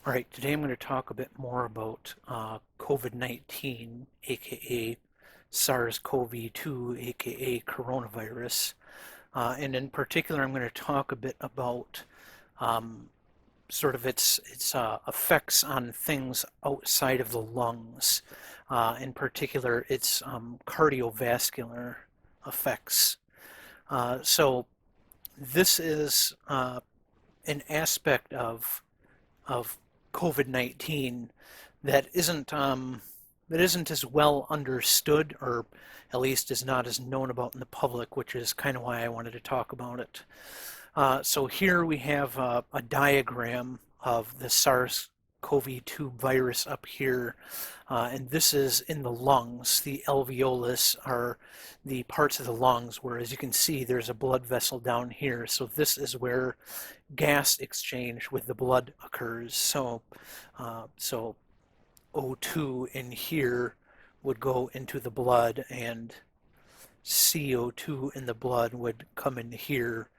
All right, today I'm going to talk a bit more about COVID-19, aka SARS-CoV-2, aka coronavirus. And in particular, I'm going to talk a bit about um, sort of its effects on things outside of the lungs. In particular, its cardiovascular effects. So this is an aspect of COVID-19 that isn't as well understood, or at least is not as known about in the public, which is kind of why I wanted to talk about it. So here we have a diagram of the SARS-CoV-2 virus up here, and this is in the lungs. The alveolus are the parts of the lungs where, as you can see, there's a blood vessel down here. So this is where gas exchange with the blood occurs. So O2 in here would go into the blood, and CO2 in the blood would come in here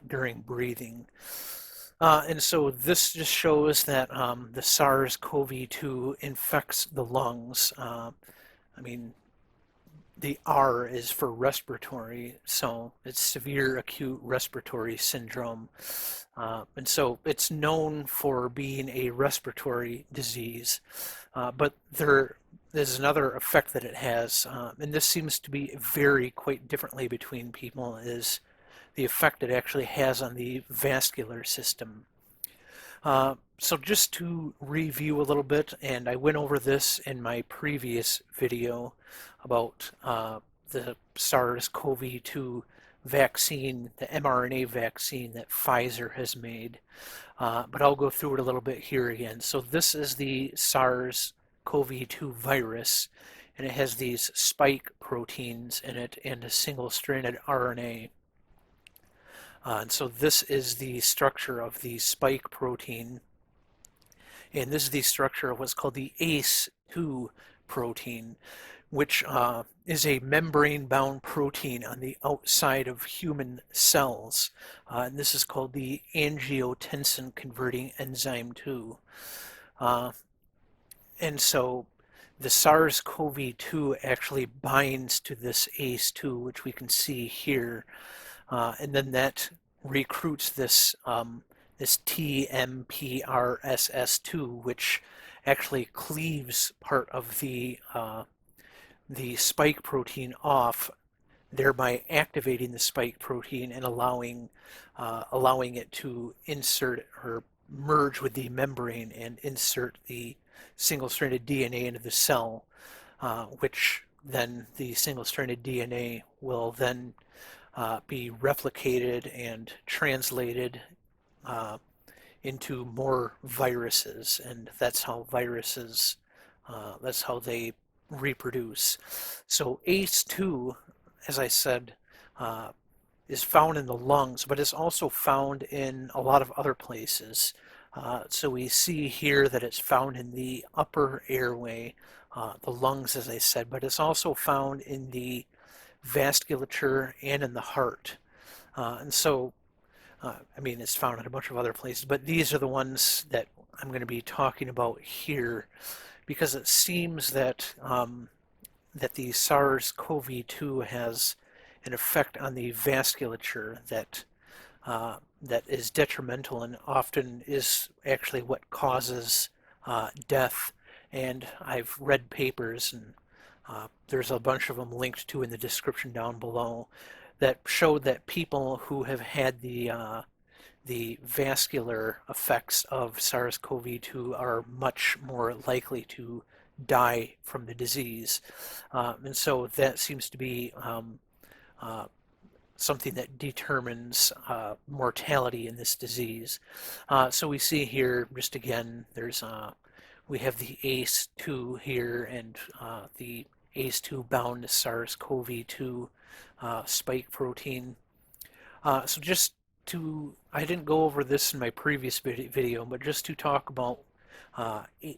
during breathing. And so this just shows that the SARS-CoV-2 infects the lungs. I mean, the R is for respiratory, so it's severe acute respiratory syndrome. And so it's known for being a respiratory disease, but there is another effect that it has, and this seems to be vary quite differently between people, is the effect it actually has on the vascular system. So just to review a little bit, and I went over this in my previous video about the SARS-CoV-2 vaccine, the mRNA vaccine that Pfizer has made. But I'll go through it a little bit here again. So this is the SARS-CoV-2 virus, and it has these spike proteins in it and a single-stranded RNA. And so this is the structure of the spike protein, and this is the structure of what's called the ACE2 protein, which is a membrane-bound protein on the outside of human cells. And this is called the Angiotensin-Converting enzyme 2. And so the SARS-CoV-2 actually binds to this ACE2, which we can see here. And then that recruits this this TMPRSS2, which actually cleaves part of the spike protein off, thereby activating the spike protein and allowing it to insert or merge with the membrane and insert the single-stranded DNA into the cell, which then the single-stranded DNA will then be replicated and translated into more viruses, and that's how they reproduce. So ACE2, as I said, is found in the lungs, but it's also found in a lot of other places. So we see here that it's found in the upper airway, the lungs, as I said, but it's also found in the vasculature and in the heart. And so, I mean, it's found in a bunch of other places, but these are the ones that I'm going to be talking about here, because it seems that that the SARS-CoV-2 has an effect on the vasculature that is detrimental and often is actually what causes death. And I've read papers, and there's a bunch of them linked to in the description down below, that showed that people who have had the vascular effects of SARS-CoV-2 are much more likely to die from the disease. And so that seems to be something that determines mortality in this disease. So we see here, just again, we have the ACE2 here, and the ACE2 bound to SARS-CoV-2 spike protein. So I didn't go over this in my previous video, but just to talk about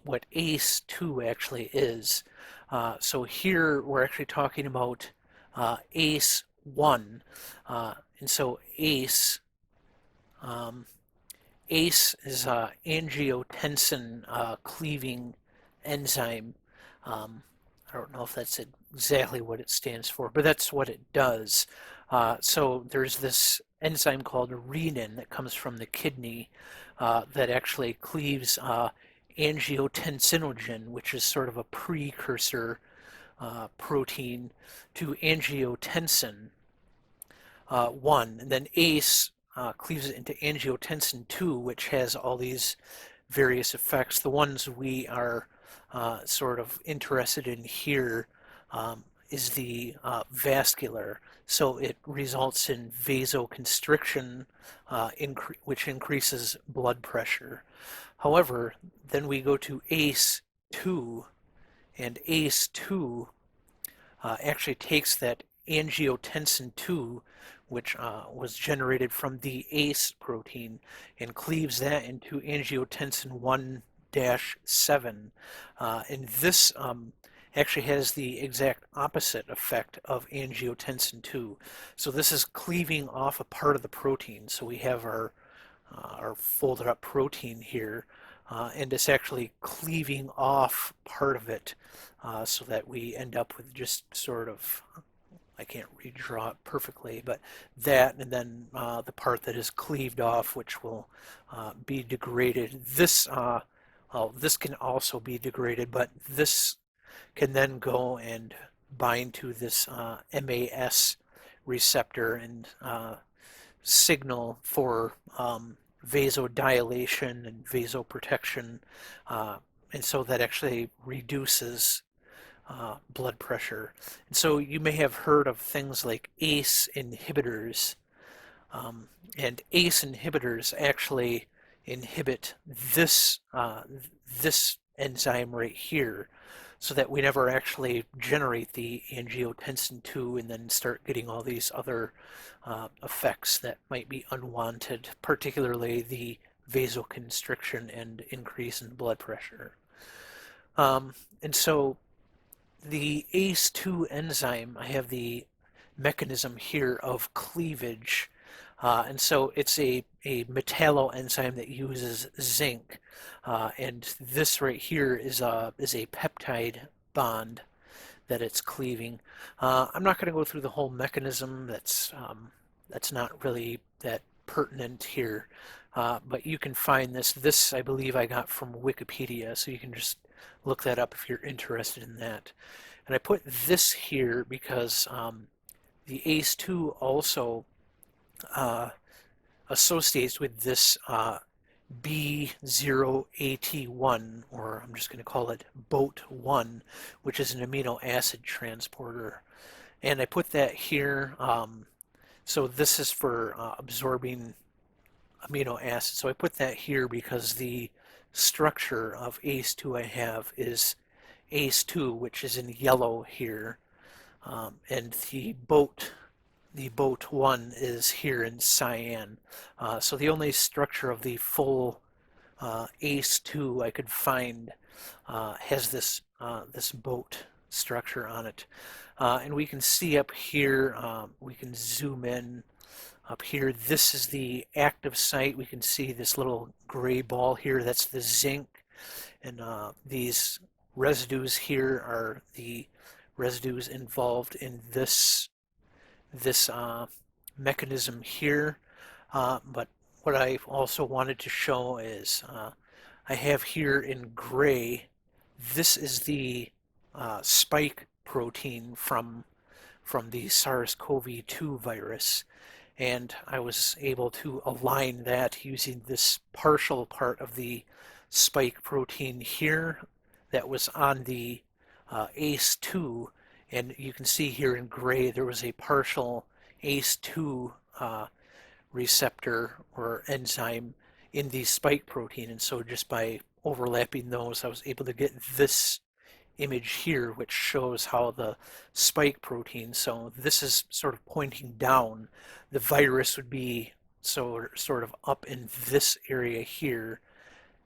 what ACE2 actually is. So here we're actually talking about ACE1. And so ACE ACE is a angiotensin cleaving enzyme. I don't know if that's exactly what it stands for, but that's what it does. So there's this enzyme called renin that comes from the kidney that actually cleaves angiotensinogen, which is sort of a precursor protein to angiotensin 1. And then ACE cleaves it into angiotensin 2, which has all these various effects. The ones we are sort of interested in here is the vascular. So it results in vasoconstriction, which increases blood pressure. However, then we go to ACE2, and ACE2 actually takes that angiotensin 2, which was generated from the ACE protein, and cleaves that into angiotensin 1-7. And this actually has the exact opposite effect of angiotensin 2. So this is cleaving off a part of the protein. So we have our folded up protein here, and it's actually cleaving off part of it so that we end up with just sort of, I can't redraw it perfectly, but that, and then the part that is cleaved off, which will be degraded. This can also be degraded, but this can then go and bind to this MAS receptor and signal for vasodilation and vasoprotection, and so that actually reduces blood pressure. And so you may have heard of things like ACE inhibitors, and ACE inhibitors actually inhibit this enzyme right here, so that we never actually generate the angiotensin 2 and then start getting all these other effects that might be unwanted, particularly the vasoconstriction and increase in blood pressure. And so the ACE2 enzyme, I have the mechanism here of cleavage. And so it's a metalloenzyme that uses zinc. And this right here is a peptide bond that it's cleaving. I'm not going to go through the whole mechanism. That's not really that pertinent here. But you can find this. This, I believe, I got from Wikipedia, so you can just look that up if you're interested in that. And I put this here because the ACE2 also associates with this B0AT1, or I'm just going to call it BOAT1, which is an amino acid transporter. And I put that here. So this is for absorbing amino acids. So I put that here because the structure of ACE2 I have is ACE2, which is in yellow here, and the BOAT1 is here in cyan. So the only structure of the full ACE2 I could find has this BOAT structure on it. And we can see up here, we can zoom in up here. This is the active site. We can see this little gray ball here. That's the zinc. And these residues here are the residues involved in this mechanism here. But what I also wanted to show is I have here in gray, this is the spike protein from the SARS-CoV-2 virus. And I was able to align that using this partial part of the spike protein here that was on the ACE2, and you can see here in gray there was a partial ACE2 receptor or enzyme in the spike protein, and so just by overlapping those I was able to get this image here, which shows how the spike protein, so this is sort of pointing down, the virus would be sort of up in this area here,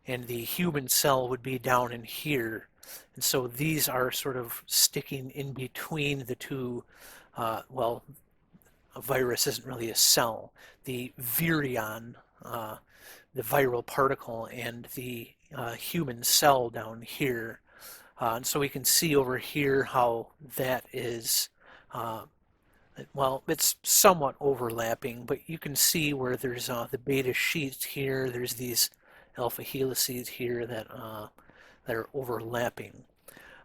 and the human cell would be down in here. And so these are sort of sticking in between the two. Well, a virus isn't really a cell. The virion, the viral particle and the human cell down here. And so we can see over here how that is, well, it's somewhat overlapping, but you can see where there's the beta sheets here, there's these alpha helices here that are overlapping.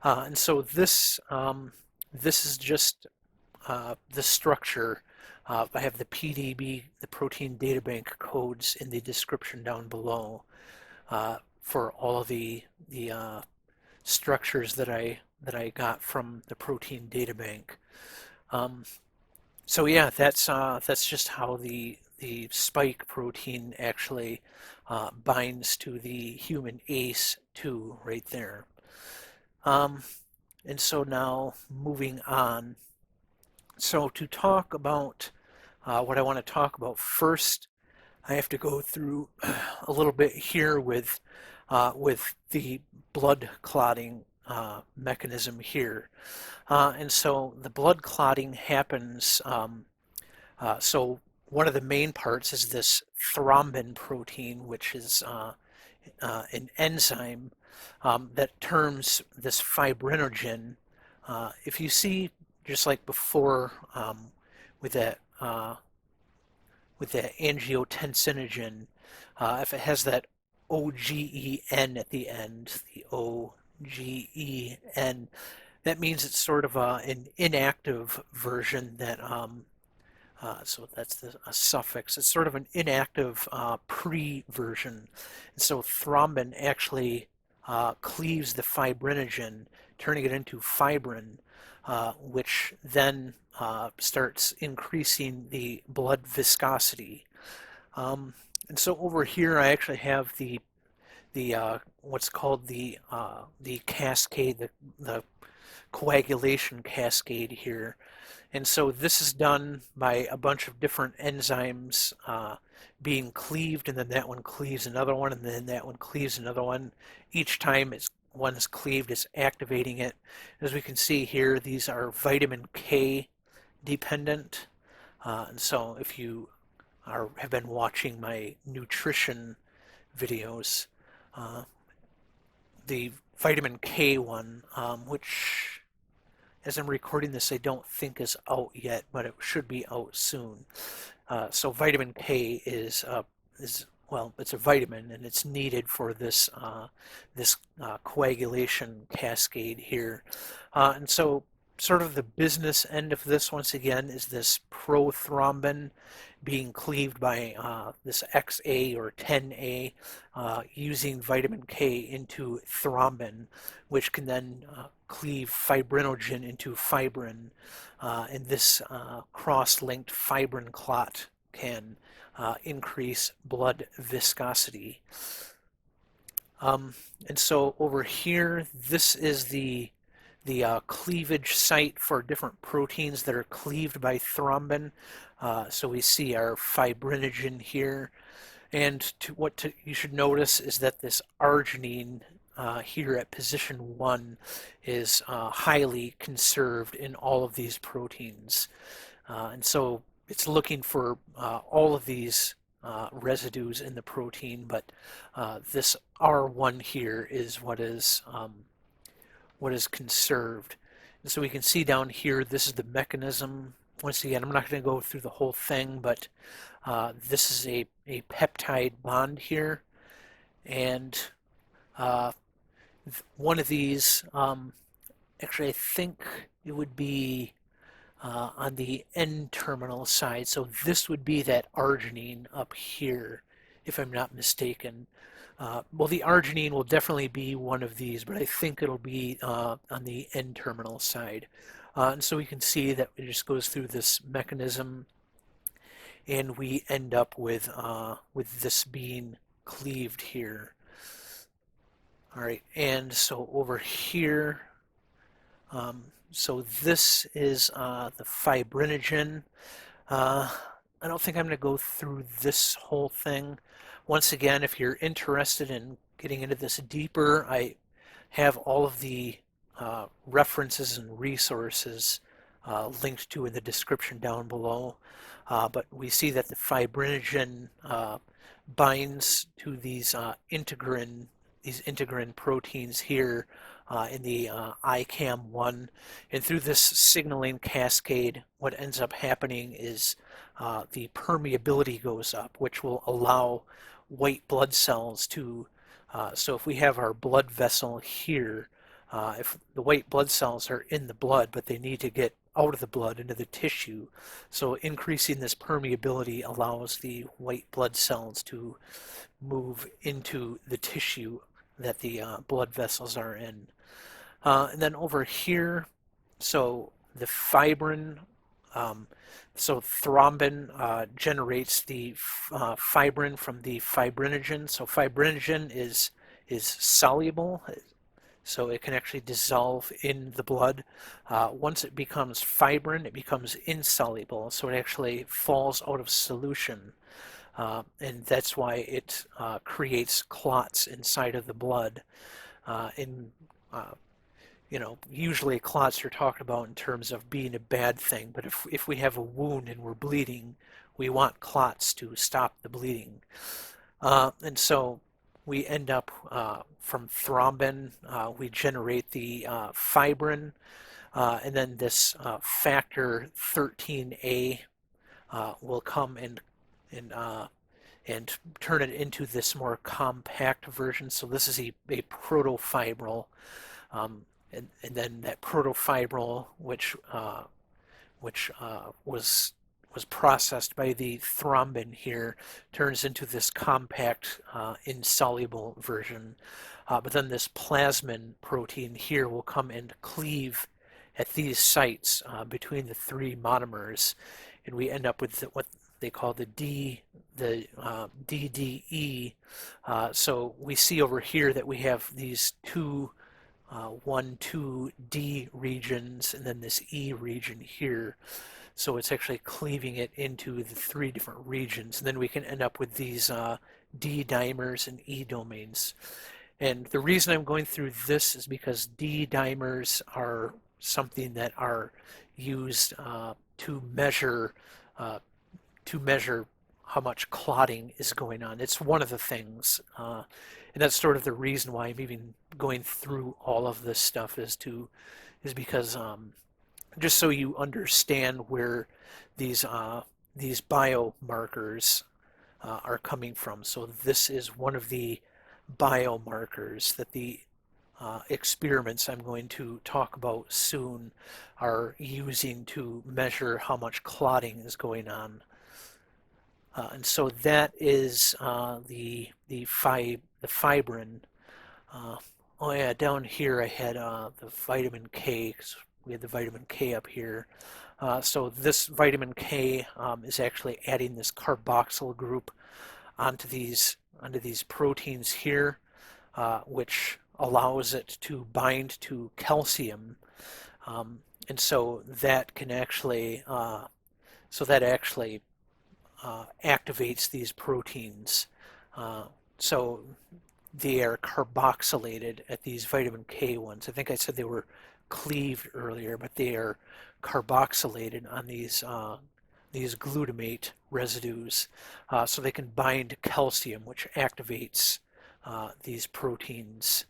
And so this is just the structure. I have the PDB, the protein data bank codes in the description down below for all of the structures that I got from the protein data bank. So yeah, that's just how the spike protein actually binds to the human ACE2 right there. And so now moving on. So to talk about what I want to talk about first, I have to go through a little bit here with the blood clotting mechanism here. And so the blood clotting happens, so one of the main parts is this thrombin protein, which is an enzyme that turns this fibrinogen. If you see, just like before with that angiotensinogen, if it has that OGEN at the end, the OGEN, that means it's sort of an inactive version that, so that's a suffix. It's sort of an inactive pre-version. And so thrombin actually cleaves the fibrinogen, turning it into fibrin, which then starts increasing the blood viscosity. And so over here I actually have the what's called the cascade, the coagulation cascade here. And so this is done by a bunch of different enzymes being cleaved, and then that one cleaves another one, and then that one cleaves another one. Each time one is cleaved, it's activating it. As we can see here, these are vitamin K dependent. And so if you have been watching my nutrition videos, the vitamin K one, which as I'm recording this, I don't think is out yet, but it should be out soon. So vitamin K is well, it's a vitamin, and it's needed for this coagulation cascade here. And so sort of the business end of this, once again, is this prothrombin being cleaved by this XA or 10A using vitamin K into thrombin, which can then cleave fibrinogen into fibrin, and this cross-linked fibrin clot can increase blood viscosity. And so over here, this is the cleavage site for different proteins that are cleaved by thrombin. So we see our fibrinogen here. And you should notice is that this arginine here at position 1 is highly conserved in all of these proteins. And so it's looking for all of these residues in the protein, but this R1 here is what is conserved. And so we can see down here, this is the mechanism. Once again, I'm not going to go through the whole thing, but this is a peptide bond here. And one of these, actually I think it would be on the N-terminal side. So this would be that arginine up here, if I'm not mistaken. Well, the arginine will definitely be one of these, but I think it'll be on the N-terminal side. And so we can see that it just goes through this mechanism, and we end up with this being cleaved here. All right, and so over here, so this is the fibrinogen. I don't think I'm going to go through this whole thing. Once again, if you're interested in getting into this deeper, I have all of the references and resources linked to in the description down below. But we see that the fibrinogen binds to these integrin proteins here in the ICAM1, and through this signaling cascade, what ends up happening is the permeability goes up, which will allow white blood cells to, so if we have our blood vessel here, if the white blood cells are in the blood, but they need to get out of the blood into the tissue, so increasing this permeability allows the white blood cells to move into the tissue that the blood vessels are in. And then over here, so the fibrin, so thrombin generates the fibrin from the fibrinogen. So fibrinogen is soluble, so it can actually dissolve in the blood. Once it becomes fibrin, it becomes insoluble, so it actually falls out of solution. And that's why it creates clots inside of the blood. And usually clots are talked about in terms of being a bad thing, but if we have a wound and we're bleeding, we want clots to stop the bleeding. And so we end up from thrombin, we generate the fibrin, and then this factor 13A will come and turn it into this more compact version. So this is a protofibril, and then that protofibril, which was processed by the thrombin here, turns into this compact, insoluble version. But then this plasmin protein here will come and cleave at these sites between the three monomers, and we end up with what they call the DDE. So we see over here that we have these two 1,2 D regions, and then this E region here. So it's actually cleaving it into the three different regions, and then we can end up with these D dimers and E domains. And the reason I'm going through this is because D dimers are something that are used to measure how much clotting is going on. It's one of the things, and that's sort of the reason why I'm even going through all of this stuff is because just so you understand where these biomarkers are coming from. So this is one of the biomarkers that the experiments I'm going to talk about soon are using to measure how much clotting is going on. And so that is the fibrin. Oh yeah, down here I had the vitamin K, 'cause we had the vitamin K up here. So this vitamin K is actually adding this carboxyl group onto these proteins here, which allows it to bind to calcium, and so that can actually activates these proteins. So they are carboxylated at these vitamin K ones. I think I said they were cleaved earlier, but they are carboxylated on these glutamate residues, so they can bind calcium, which activates these proteins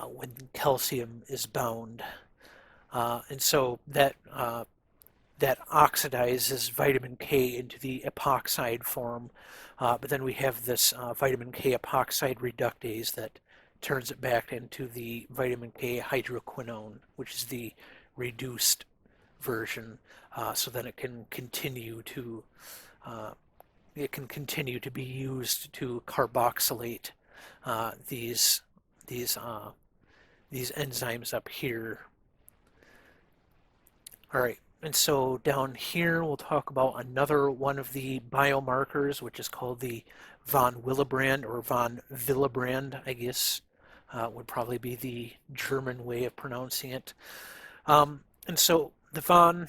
when calcium is bound, and so that oxidizes vitamin K into the epoxide form, but then we have this vitamin K epoxide reductase that turns it back into the vitamin K hydroquinone, which is the reduced version, so then it can continue to be used to carboxylate these enzymes up here. All right. And so down here, we'll talk about another one of the biomarkers, which is called the von Willebrand, or von Willebrand, I guess, would probably be the German way of pronouncing it. And so the von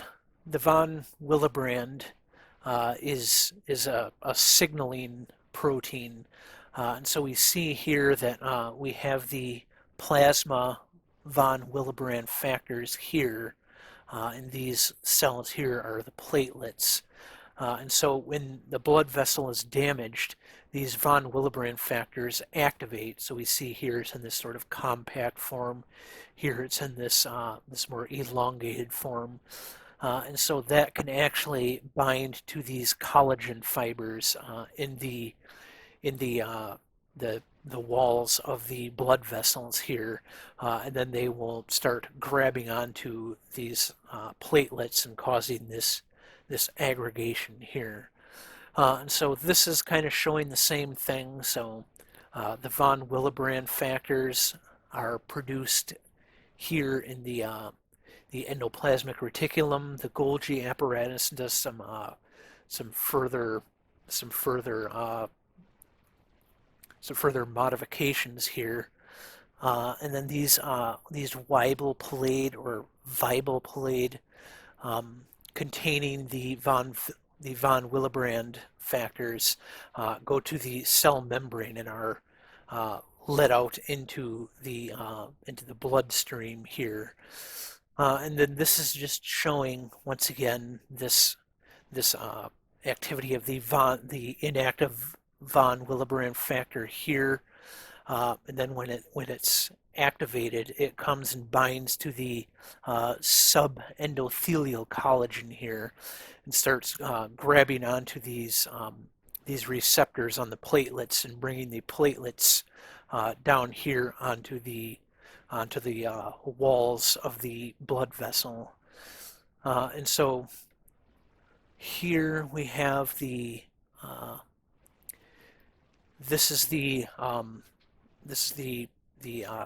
Willebrand is a signaling protein. And so we see here that we have the plasma von Willebrand factors here. And these cells here are the platelets. And so when the blood vessel is damaged, these von Willebrand factors activate. So we see here it's in this sort of compact form. Here it's in this this more elongated form. And so that can actually bind to these collagen fibers in the walls of the blood vessels here, and then they will start grabbing onto these platelets and causing this aggregation here. And so this is kind of showing the same thing. So the von Willebrand factors are produced here in the endoplasmic reticulum. The Golgi apparatus does some further some further modifications here. And then these Weibel-Palade or Weibel-Palade containing the von Willebrand factors go to the cell membrane and are let out into the bloodstream here. And then this is just showing once again this activity of the inactive von Willebrand factor here, and then when it's activated, it comes and binds to the subendothelial collagen here, and starts grabbing onto these receptors on the platelets and bringing the platelets down here onto the walls of the blood vessel. And so here we have this is the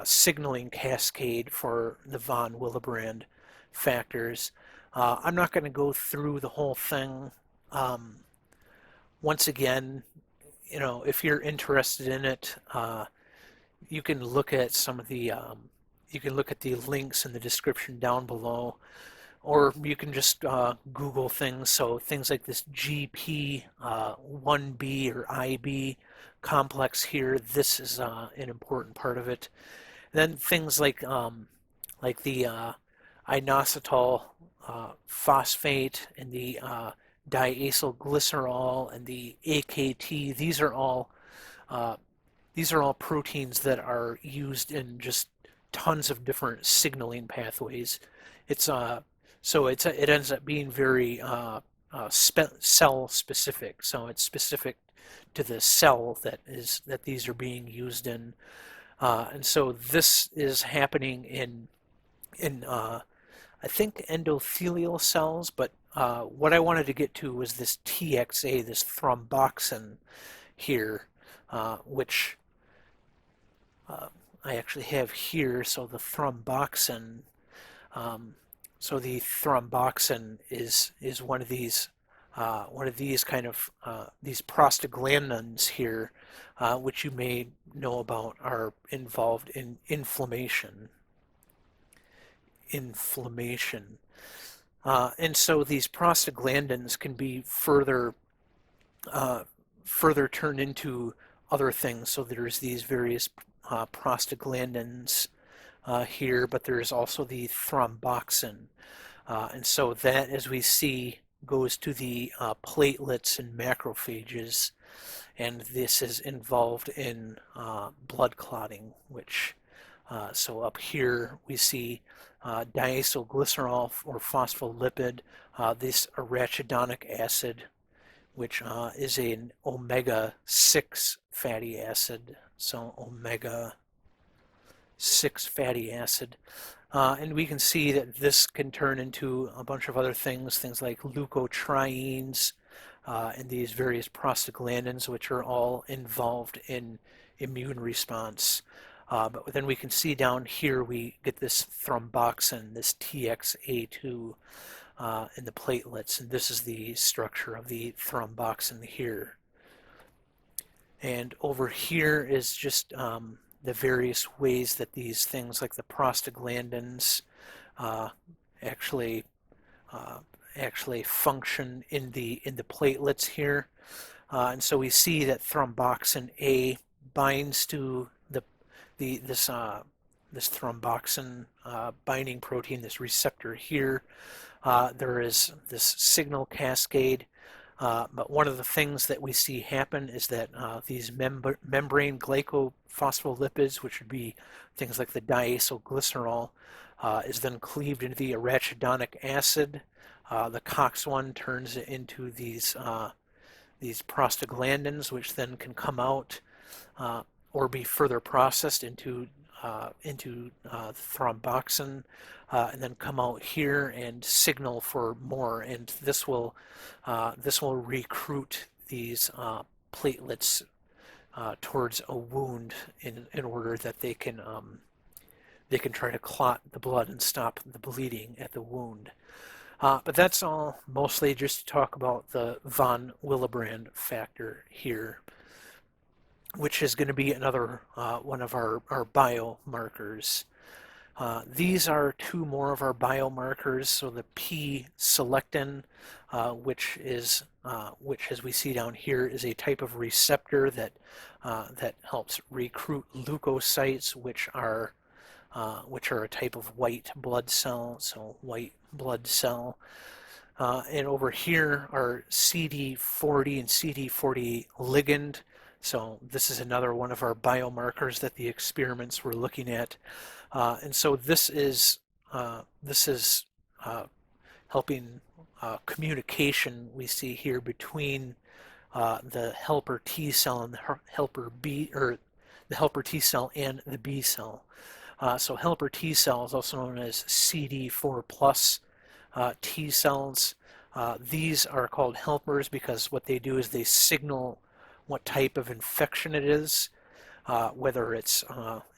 signaling cascade for the von Willebrand factors. I'm not going to go through the whole thing. Once again, if you're interested in it, you can look at some of the links in the description down below, or you can just Google things. So things like this GP1B or IB complex here, this is an important part of it. And then things like the inositol phosphate and the diacylglycerol and the AKT. These are all proteins that are used in just tons of different signaling pathways. So it ends up being very cell specific. So it's specific to the cell that these are being used in, and so this is happening in I think endothelial cells. But what I wanted to get to was this TXA, this thromboxane here, which I actually have here. So the thromboxane. So the thromboxane is one of these kind of these prostaglandins here, which you may know about, are involved in inflammation. And so these prostaglandins can be further turned into other things. So there's these various prostaglandins here, but there's also the thromboxane. And so that, as we see, goes to the platelets and macrophages, and this is involved in blood clotting, which, so up here we see diacylglycerol or phospholipid, this arachidonic acid, which is an omega-6 fatty acid, so omega-6 fatty acid. And we can see that this can turn into a bunch of other things like leukotrienes and these various prostaglandins, which are all involved in immune response. But then we can see down here we get this thromboxane, this TXA2 in the platelets, and this is the structure of the thromboxane here. And over here is just the various ways that these things like the prostaglandins actually function in the platelets here, and so we see that thromboxane A binds to this thromboxane binding protein, this receptor here. There is this signal cascade, But one of the things that we see happen is that these membrane glycophospholipids, which would be things like the diacylglycerol, is then cleaved into the arachidonic acid. The COX-1 turns it into these prostaglandins, which then can come out or be further processed into thromboxane, and then come out here and signal for more. And this will recruit these platelets towards a wound in order that they can try to clot the blood and stop the bleeding at the wound. But that's all mostly just to talk about the von Willebrand factor here, which is going to be another one of our biomarkers. These are two more of our biomarkers. So the p-selectin, which as we see down here, is a type of receptor that helps recruit leukocytes, which are a type of white blood cell. So white blood cell. And over here are CD40 and CD40 ligand. So this is another one of our biomarkers that the experiments were looking at. And so this is helping communication we see here between the helper T cell and the helper B, or the helper T cell and the B cell. So helper T cell is also known as CD4 plus T cells. These are called helpers because what they do is they signal what type of infection it is, whether it's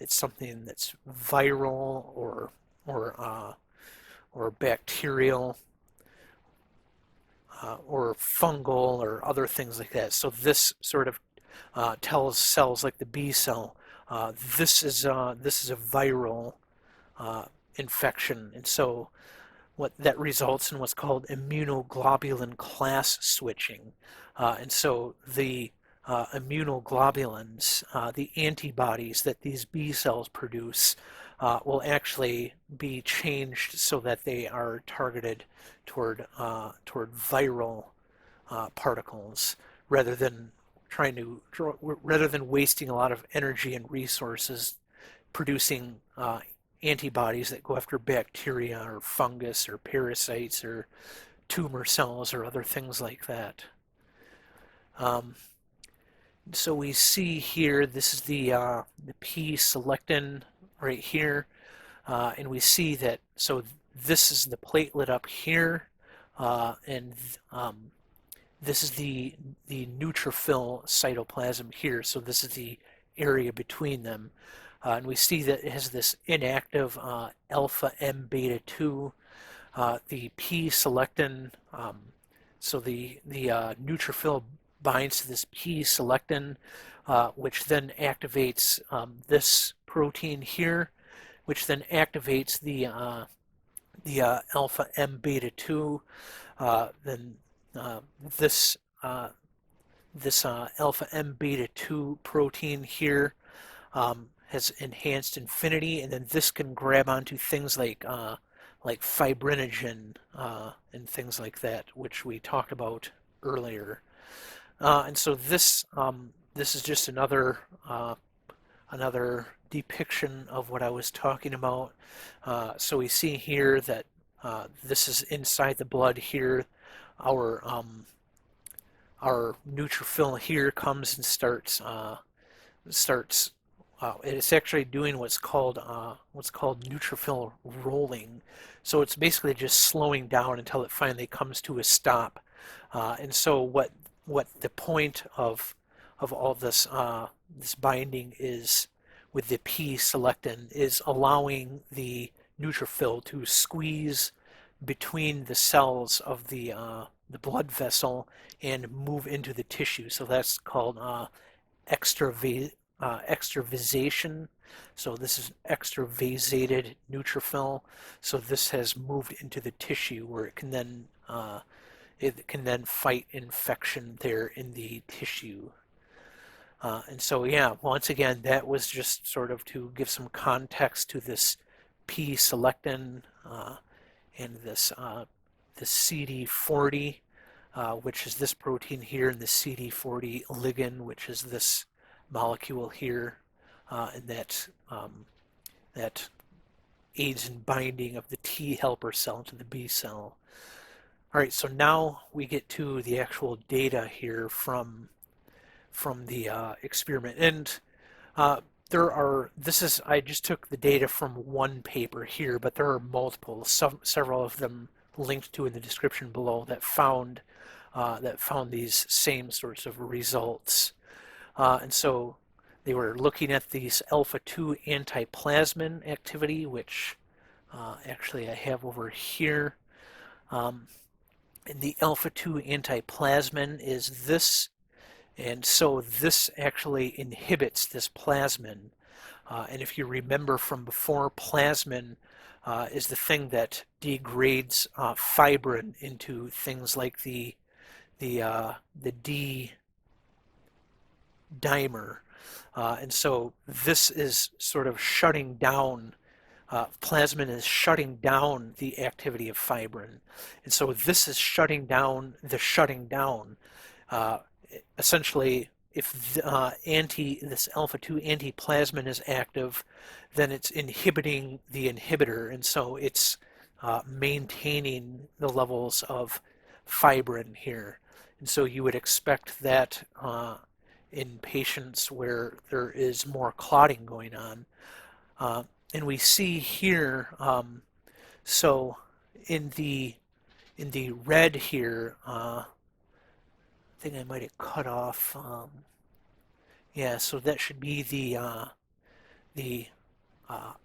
something that's viral or bacterial or fungal or other things like that. So this sort of tells cells like the B cell this is a viral infection, and so what that results in what's called immunoglobulin class switching. And so the immunoglobulins, the antibodies that these B cells produce, will actually be changed so that they are targeted toward viral particles rather than wasting a lot of energy and resources producing antibodies that go after bacteria or fungus or parasites or tumor cells or other things like that. So we see here, this is the p-selectin right here, and we see that, so this is the platelet up here, and this is the neutrophil cytoplasm here, so this is the area between them. And we see that it has this inactive alpha M beta 2, the p-selectin, so the neutrophil binds to this p-selectin, which then activates this protein here, which then activates the alpha M beta 2. Then this alpha M beta 2 protein here has enhanced affinity, and then this can grab onto things like fibrinogen and things like that, which we talked about earlier. And so this is just another depiction of what I was talking about. So we see here that this is inside the blood here. Our neutrophil here comes and starts. It's actually doing what's called neutrophil rolling. So it's basically just slowing down until it finally comes to a stop. And so what the point of all this this binding is with the p-selectin is allowing the neutrophil to squeeze between the cells of the blood vessel and move into the tissue. So that's called extravasation. So this is extravasated neutrophil. So this has moved into the tissue where it can then fight infection there in the tissue. And so yeah, once again, that was just sort of to give some context to this p-selectin and this CD40 which is this protein here, and the CD40 ligand, which is this molecule here, and that aids in binding of the T helper cell to the B cell. All right, so now we get to the actual data here from the experiment, and I just took the data from one paper here, but there are multiple, several of them linked to in the description below that found these same sorts of results. And so they were looking at these alpha-2 antiplasmin activity, which actually I have over here. And the alpha-2 antiplasmin is this, and so this actually inhibits this plasmin. And if you remember from before, plasmin is the thing that degrades fibrin into things like the D dimer. And so this is sort of shutting down, plasmin is shutting down the activity of fibrin. And so this is shutting down the shutting down. Essentially, if this alpha-2 antiplasmin is active, then it's inhibiting the inhibitor, and so it's maintaining the levels of fibrin here. And so you would expect that in patients where there is more clotting going on. And we see here, so in the red here, I think I might have cut off. Yeah, so that should be the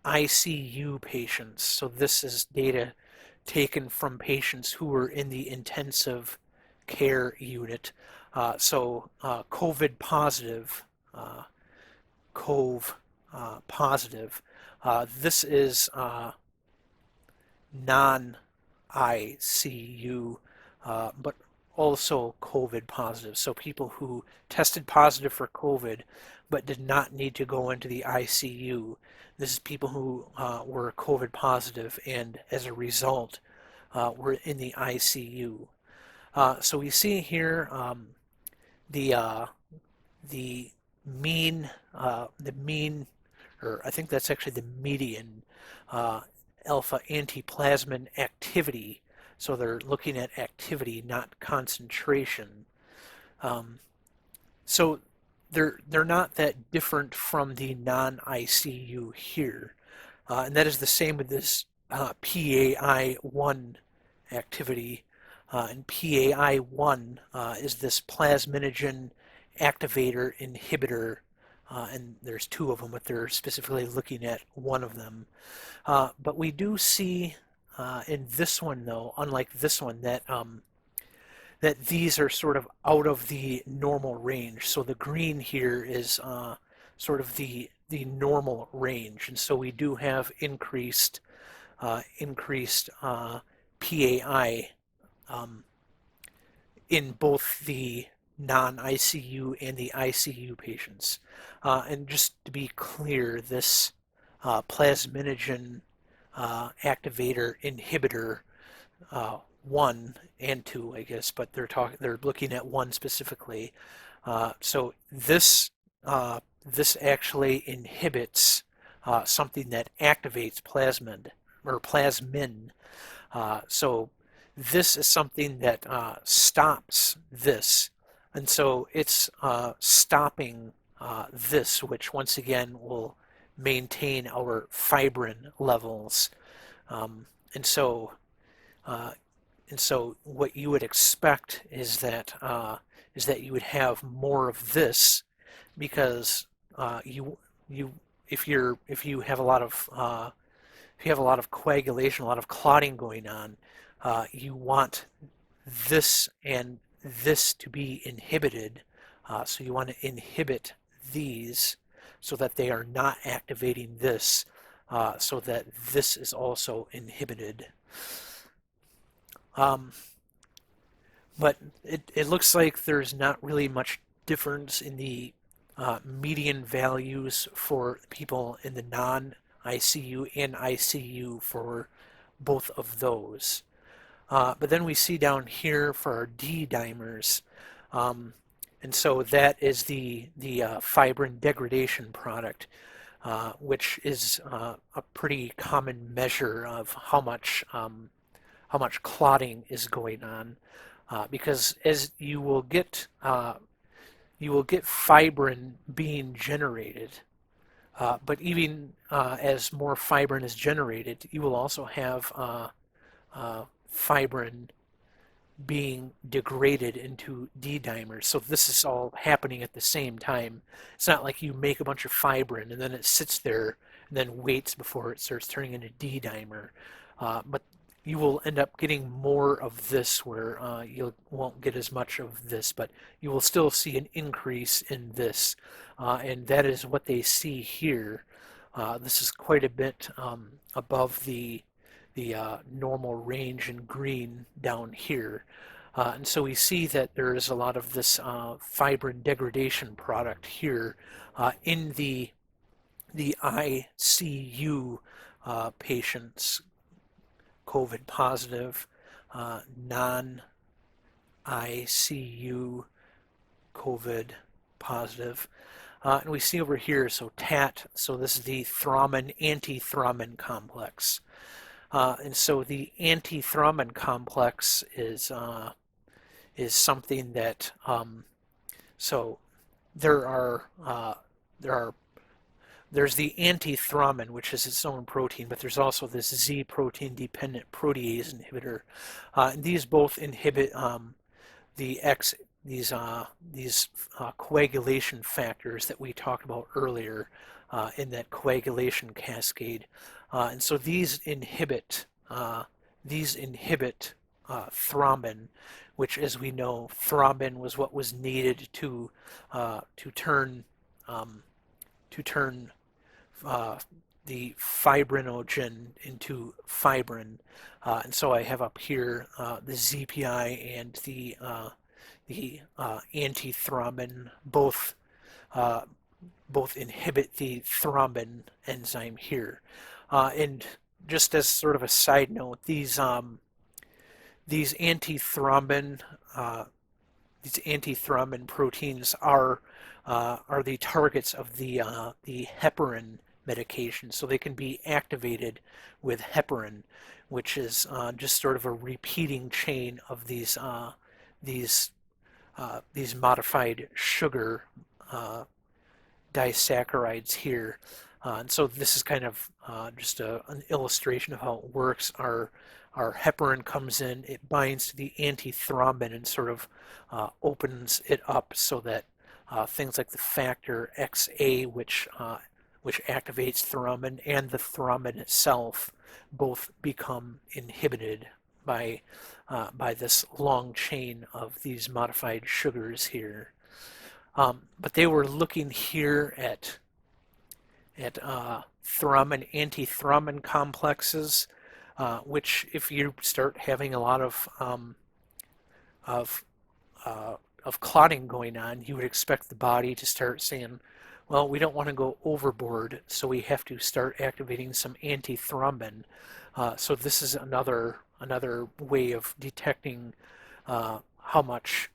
ICU patients. So this is data taken from patients who were in the intensive care unit. COVID positive, COV positive. This is non-ICU, but also COVID positive. So people who tested positive for COVID but did not need to go into the ICU. This is people who were COVID positive and as a result were in the ICU. So we see here the mean, or I think that's actually the median alpha antiplasmin activity. So they're looking at activity, not concentration. So they're not that different from the non-ICU here. And that is the same with this PAI1 activity. And PAI1 is this plasminogen activator inhibitor. And there's two of them, but they're specifically looking at one of them. But we do see in this one, though, unlike this one, that that these are sort of out of the normal range. So the green here is sort of the normal range, and so we do have increased PAI in both the non-ICU and the ICU patients. And just to be clear, this plasminogen activator inhibitor 1 and 2, I guess, but they're looking at 1 specifically. So this actually inhibits something that activates plasmin. So this is something that stops this, and so it's stopping this, which once again will maintain our fibrin levels. And so what you would expect is that you would have more of this, because if you have a lot of coagulation, a lot of clotting going on, you want this and this to be inhibited. So you want to inhibit these so that they are not activating this, so that this is also inhibited. But it looks like there's not really much difference in the median values for people in the non-ICU and ICU for both of those. But then we see down here for our D dimers, and so that is the fibrin degradation product, which is a pretty common measure of how much clotting is going on, because as you will get fibrin being generated, but even as more fibrin is generated, you will also have fibrin being degraded into D dimers. So this is all happening at the same time. It's not like you make a bunch of fibrin and then it sits there and then waits before it starts turning into D dimer. But you will end up getting more of this where you won't get as much of this, but you will still see an increase in this. And that is what they see here. This is quite a bit above the normal range in green down here. And so we see that there is a lot of this fibrin degradation product here in the ICU patients, COVID positive, non-ICU COVID positive. And we see over here, so TAT, so this is the thrombin antithrombin complex. And so the antithrombin complex is something that so there's the antithrombin, which is its own protein, but there's also this Z protein dependent protease inhibitor, and these both inhibit these coagulation factors that we talked about earlier in that coagulation cascade, and so these inhibit thrombin, which, as we know, thrombin was what was needed to turn the fibrinogen into fibrin, and so I have up here the ZPI and the antithrombin both inhibit the thrombin enzyme here, and just as sort of a side note, these antithrombin proteins are the targets of the heparin medication, so they can be activated with heparin, which is just sort of a repeating chain of these modified sugar disaccharides here. And so this is kind of just an illustration of how it works. Our heparin comes in, it binds to the antithrombin and sort of opens it up so that things like the factor XA, which activates thrombin, and the thrombin itself both become inhibited by this long chain of these modified sugars here. But they were looking here at thrombin antithrombin complexes, which, if you start having a lot of clotting going on, you would expect the body to start saying, well, we don't want to go overboard, so we have to start activating some antithrombin. So this is another way of detecting how much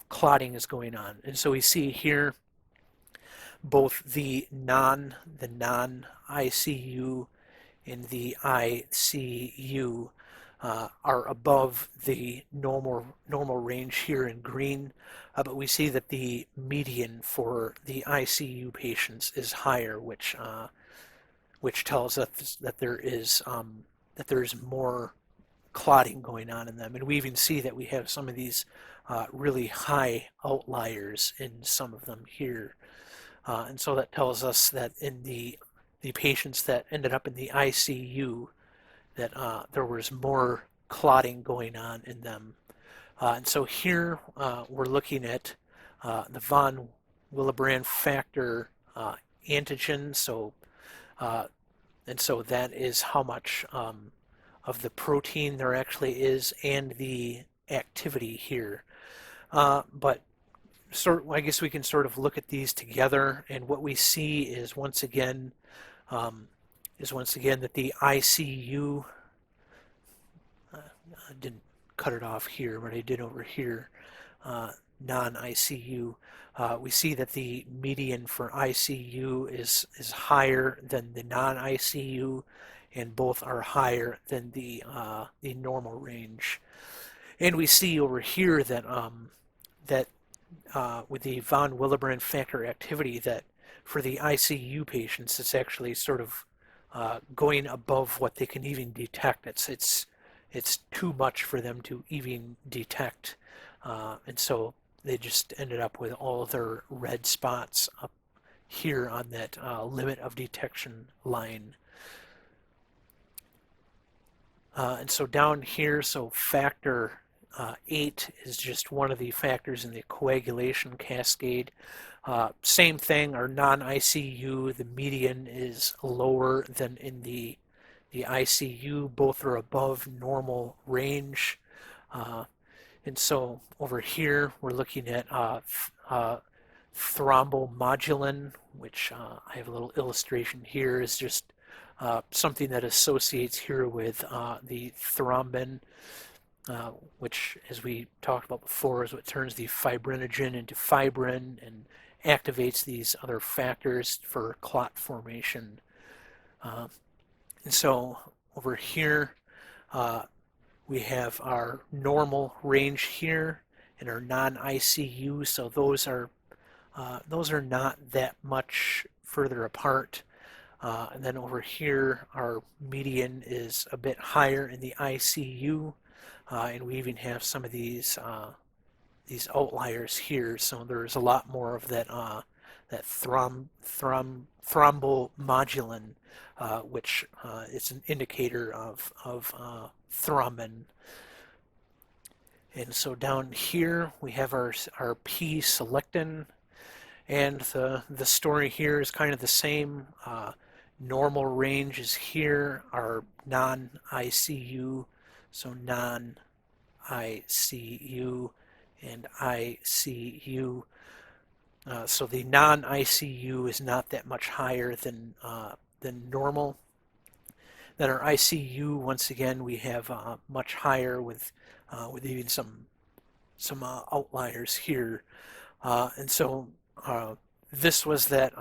clotting is going on. And so we see here both the non-ICU and the ICU are above the normal range here in green, but we see that the median for the ICU patients is higher, which tells us that there is more clotting going on in them, and we even see that we have some of these really high outliers in some of them here, and so that tells us that in the patients that ended up in the ICU, that there was more clotting going on in them. And so here we're looking at the von Willebrand Factor antigen. So and so that is how much of the protein there actually is and the activity here. But I guess we can sort of look at these together, and what we see is once again that the ICU didn't cut it off here, but I did over here, non-ICU. We see that the median for ICU is higher than the non-ICU, and both are higher than the normal range. And we see over here that that with the von Willebrand factor activity, that for the ICU patients, it's actually sort of going above what they can even detect. It's too much for them to even detect, and so they just ended up with all of their red spots up here on that limit of detection line. And so down here, so factor 8 is just one of the factors in the coagulation cascade. Same thing, our non-ICU, the median is lower than in the ICU. Both are above normal range. And so over here, we're looking at thrombomodulin, which I have a little illustration here, is just something that associates here with the thrombin, which, as we talked about before, is what turns the fibrinogen into fibrin and activates these other factors for clot formation. And so over here, we have our normal range here and our non-ICU, so those are not that much further apart. And then over here, our median is a bit higher in the ICU, and we even have some of these outliers here. So there's a lot more of that thrombomodulin, which is an indicator of thrombin. And so down here we have our P-selectin, and the story here is kind of the same. Normal range is here, our non-ICU, so non-ICU and ICU. So the non-ICU is not that much higher than normal. Then our ICU, once again, we have much higher with even some outliers here. And so this was that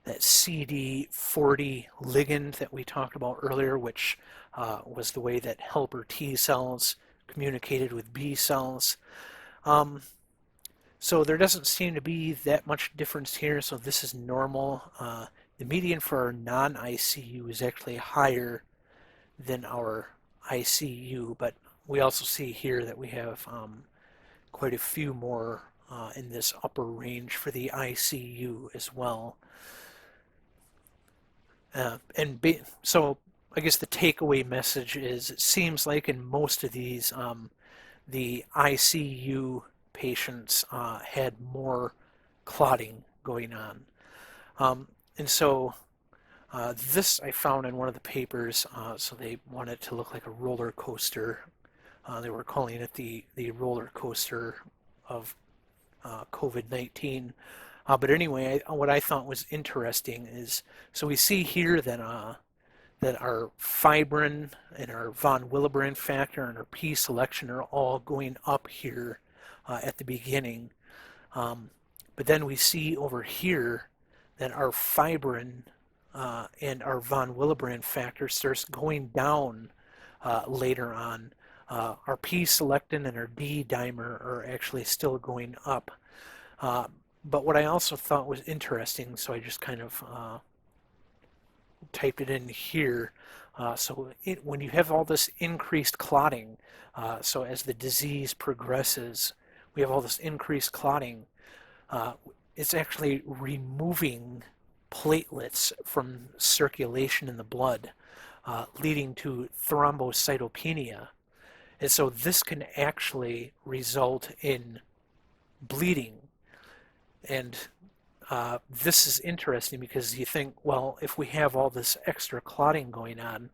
CD40 ligand that we talked about earlier, which was the way that helper T cells communicated with B cells. So there doesn't seem to be that much difference here, so this is normal. The median for our non-ICU is actually higher than our ICU, but we also see here that we have quite a few more in this upper range for the ICU as well. So I guess the takeaway message is, it seems like in most of these, the ICU patients had more clotting going on. And so this I found in one of the papers, so they wanted it to look like a roller coaster. They were calling it the roller coaster of COVID-19. But anyway, what I thought was interesting is, so we see here that that our fibrin and our von Willebrand factor and our P selection are all going up here at the beginning. But then we see over here that our fibrin and our von Willebrand factor starts going down later on. Our P-selectin and our D-dimer are actually still going up. But what I also thought was interesting, so I just kind of typed it in here. When you have all this increased clotting, so as the disease progresses, we have all this increased clotting. It's actually removing platelets from circulation in the blood, leading to thrombocytopenia. And so this can actually result in bleeding. And this is interesting because you think, well, if we have all this extra clotting going on,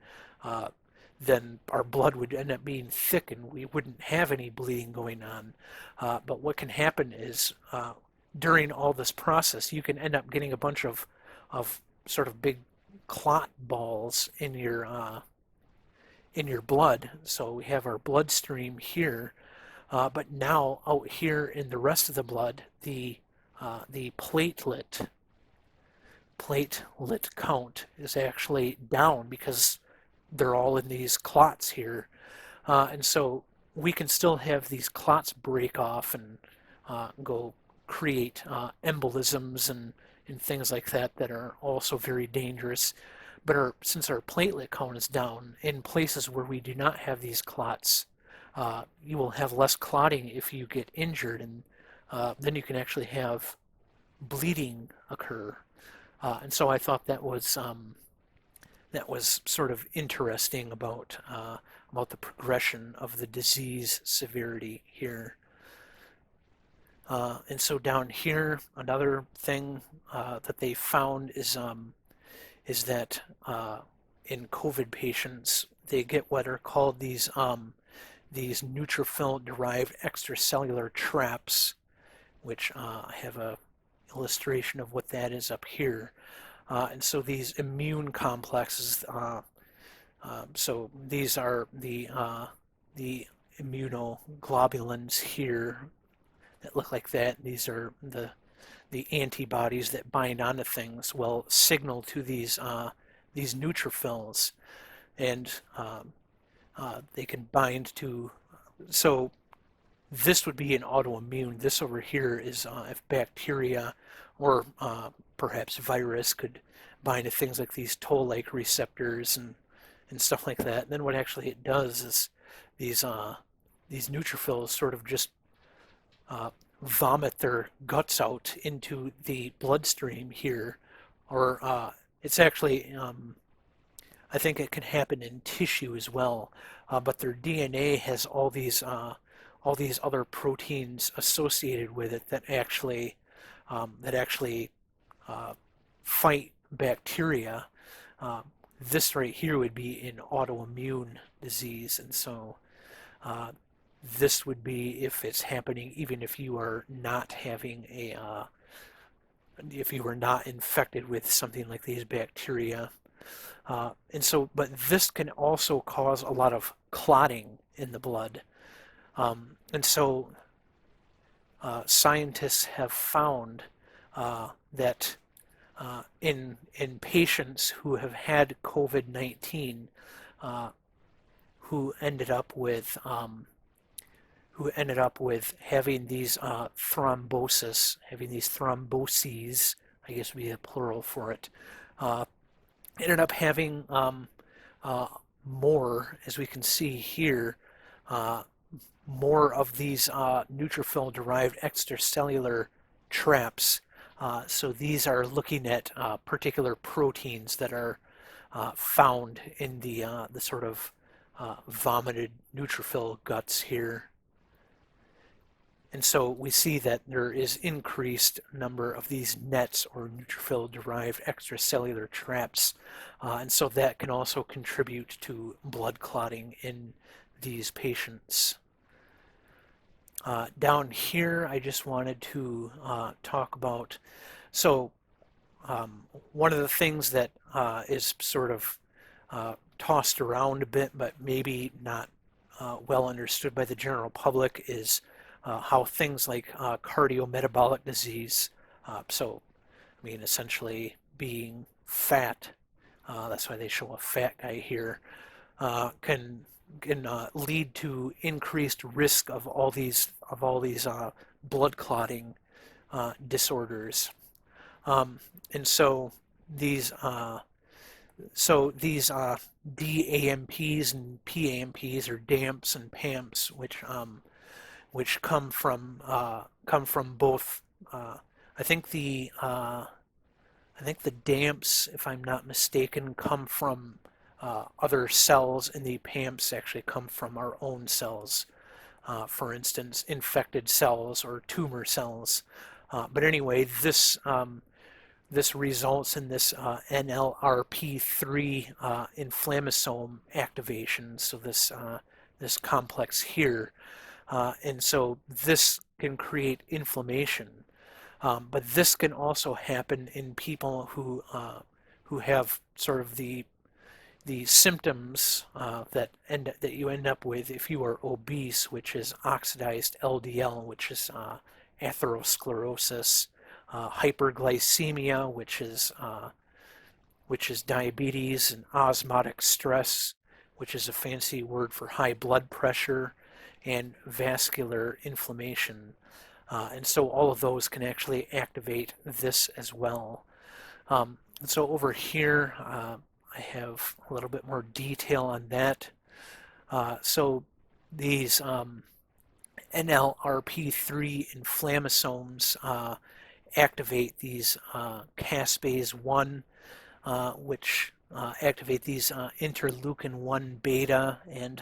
then our blood would end up being thick and we wouldn't have any bleeding going on. But what can happen is during all this process, you can end up getting a bunch of sort of big clot balls in your in your blood. So we have our bloodstream here, but now out here in the rest of the blood, the platelet count is actually down because they're all in these clots here. And so we can still have these clots break off and go create embolisms and things like that that are also very dangerous. But since our platelet count is down, in places where we do not have these clots, you will have less clotting if you get injured, and then you can actually have bleeding occur. And so I thought that was sort of interesting about the progression of the disease severity here. And so down here, another thing that they found is that in COVID patients, they get what are called these neutrophil-derived extracellular traps, which I have a illustration of what that is up here. And so these immune complexes, so these are the immunoglobulins here that look like that. These are the antibodies that bind onto things, will signal to these neutrophils, and they can bind to. So this would be an autoimmune. This over here is if bacteria or perhaps virus could bind to things like these toll-like receptors and stuff like that. And then what actually it does is these neutrophils sort of just vomit their guts out into the bloodstream here, or it's actually I think it can happen in tissue as well. But their DNA has all these other proteins associated with it that actually fight bacteria. This right here would be an autoimmune disease, and so this would be if it's happening even if you are not having if you were not infected with something like these bacteria. And so, but this can also cause a lot of clotting in the blood. And so scientists have found that in patients who have had COVID-19, who ended up with having these thrombosis, having these thromboses, I guess would be a plural for it, ended up having more, as we can see here, more of these neutrophil-derived extracellular traps. So these are looking at particular proteins that are found in the sort of vomited neutrophil guts here. And so we see that there is increased number of these nets or neutrophil-derived extracellular traps. And so that can also contribute to blood clotting in these patients. Down here, I just wanted to talk about, so one of the things that is sort of tossed around a bit, but maybe not well understood by the general public, is how things like cardiometabolic disease, so I mean essentially being fat, that's why they show a fat guy here, can lead to increased risk of all these blood clotting disorders, and so these DAMPs and PAMPs, or DAMPs and PAMPs, which come from both. I think the DAMPs, if I'm not mistaken, come from other cells, and the PAMPs actually come from our own cells. For instance, infected cells or tumor cells. But anyway, this results in this NLRP3 inflammasome activation. So this complex here. And so this can create inflammation, but this can also happen in people who have sort of the the symptoms that you end up with if you are obese, which is oxidized LDL, which is atherosclerosis, hyperglycemia, which is diabetes, and osmotic stress, which is a fancy word for high blood pressure, and vascular inflammation. And so all of those can actually activate this as well. And so over here, I have a little bit more detail on that. So these NLRP3 inflammasomes activate these caspase 1, which activate these interleukin 1 beta and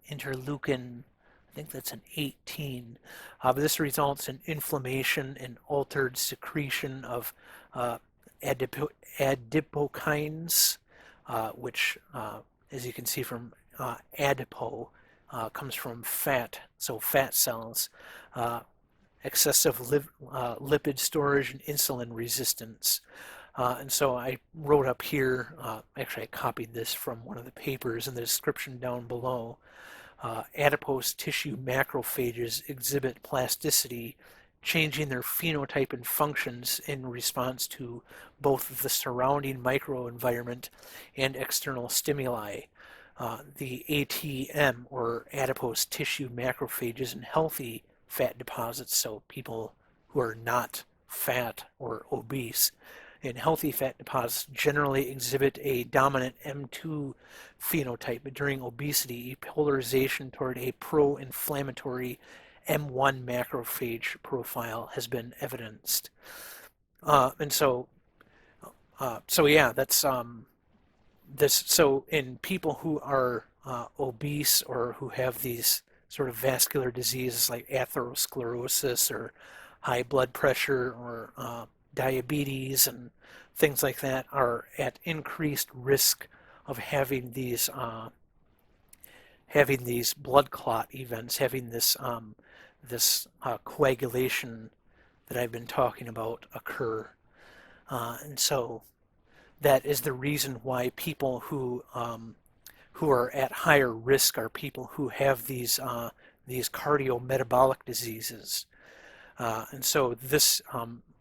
interleukin, I think that's an 18. But this results in inflammation and altered secretion of adipokines, which, as you can see from adipose, comes from fat, so fat cells, excessive lipid storage, and insulin resistance. And so I wrote up here, actually I copied this from one of the papers in the description down below. Adipose tissue macrophages exhibit plasticity, changing their phenotype and functions in response to both the surrounding microenvironment and external stimuli. The ATM, or adipose tissue macrophages, in healthy fat deposits, so people who are not fat or obese, in healthy fat deposits generally exhibit a dominant M2 phenotype, but during obesity, polarization toward a pro-inflammatory M1 macrophage profile has been evidenced. And so yeah, that's this. So in people who are obese or who have these sort of vascular diseases like atherosclerosis or high blood pressure or diabetes and things like that, are at increased risk of having these blood clot events, having this coagulation that I've been talking about occur. And so that is the reason why people who are at higher risk are people who have these cardiometabolic diseases. And so this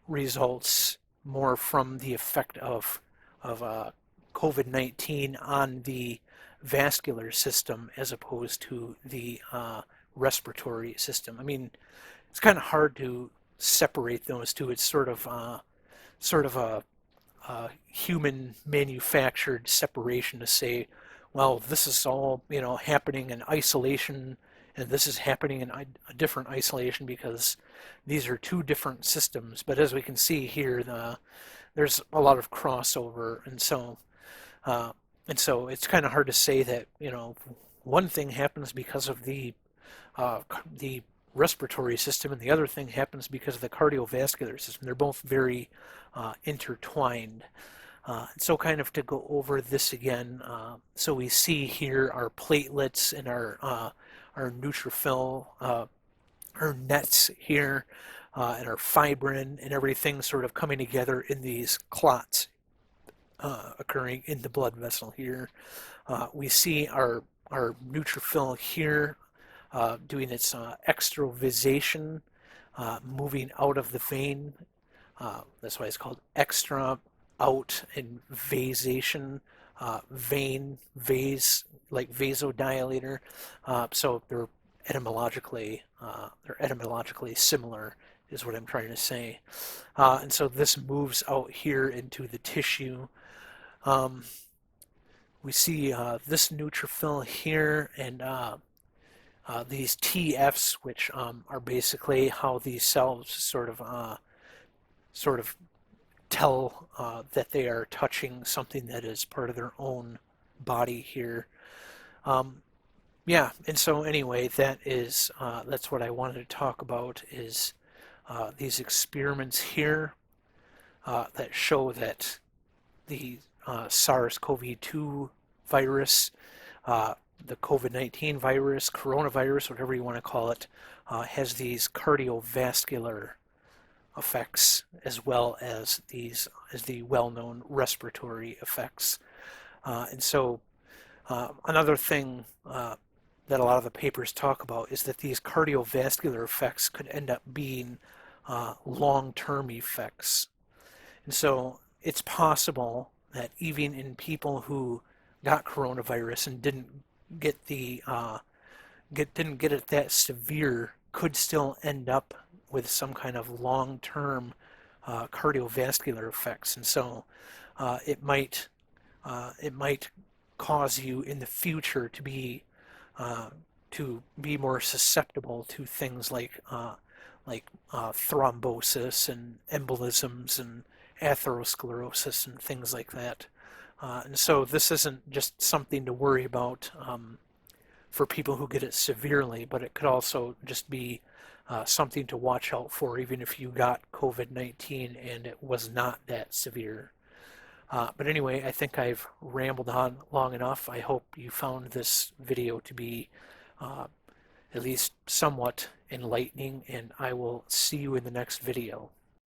results more from the effect of COVID-19 on the vascular system as opposed to the respiratory system. I mean, it's kind of hard to separate those two. It's sort of a human manufactured separation to say, well, this is all, happening in isolation, and this is happening in a different isolation because these are two different systems. But as we can see here, there's a lot of crossover, and so it's kind of hard to say that one thing happens because of the respiratory system and the other thing happens because of the cardiovascular system. They're both very intertwined. So kind of to go over this again, so we see here our platelets and our neutrophil, our nets here, and our fibrin and everything sort of coming together in these clots occurring in the blood vessel here. We see our neutrophil here doing its extravasation, moving out of the vein. That's why it's called extra, out, and vasation. Vein, vase, like vasodilator. So they're etymologically similar, is what I'm trying to say. And so this moves out here into the tissue. We see this neutrophil here and these TFs, which are basically how these cells sort of tell that they are touching something that is part of their own body here. Yeah, and so anyway, that's what I wanted to talk about, is these experiments here that show that the SARS-CoV-2 virus, the COVID-19 virus, coronavirus, whatever you want to call it, has these cardiovascular effects as well as the well-known respiratory effects. And so Another thing that a lot of the papers talk about is that these cardiovascular effects could end up being long-term effects. And so it's possible that even in people who got coronavirus and get the didn't get it that severe, could still end up with some kind of long-term cardiovascular effects. And so it might it might cause you in the future uh, to be more susceptible to things like thrombosis and embolisms and atherosclerosis and things like that. And so this isn't just something to worry about for people who get it severely, but it could also just be something to watch out for, even if you got COVID-19 and it was not that severe. But anyway, I think I've rambled on long enough. I hope you found this video to be at least somewhat enlightening, and I will see you in the next video.